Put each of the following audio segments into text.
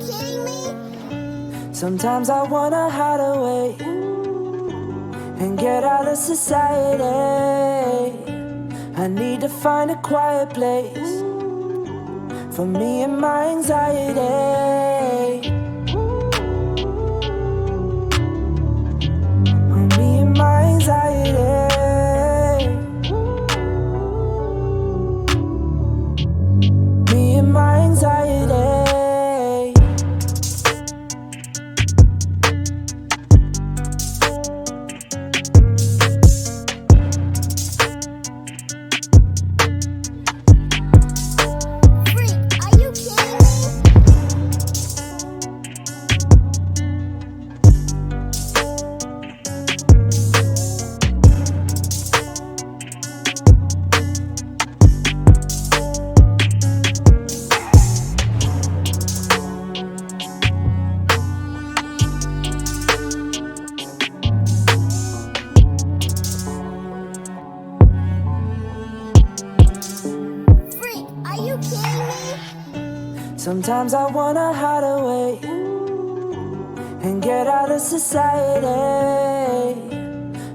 kidding me? Sometimes I wanna hide away and get out of society. I need to find a quiet place for me and my anxiety. Me and my anxiety. Me and my anxiety. Sometimes I wanna hide away and get out of society.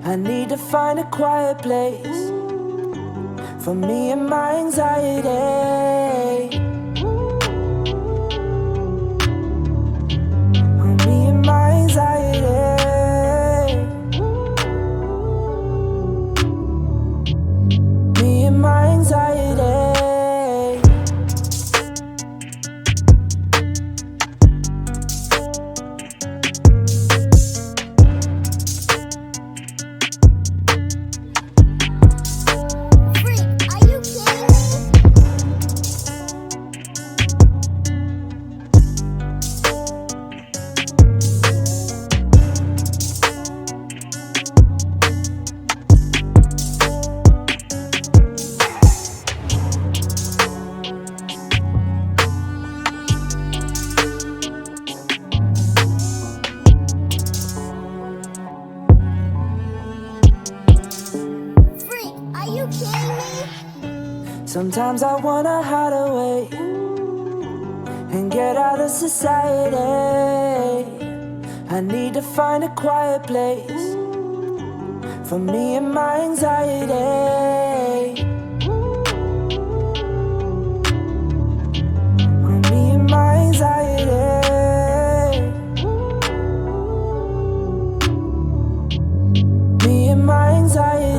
I need to find a quiet place for me and my anxiety. Me and my anxiety. Me and my anxiety. Sometimes I wanna hide away and get out of society. I need to find a quiet place for me and my anxiety. Me and my anxiety. Me and my anxiety.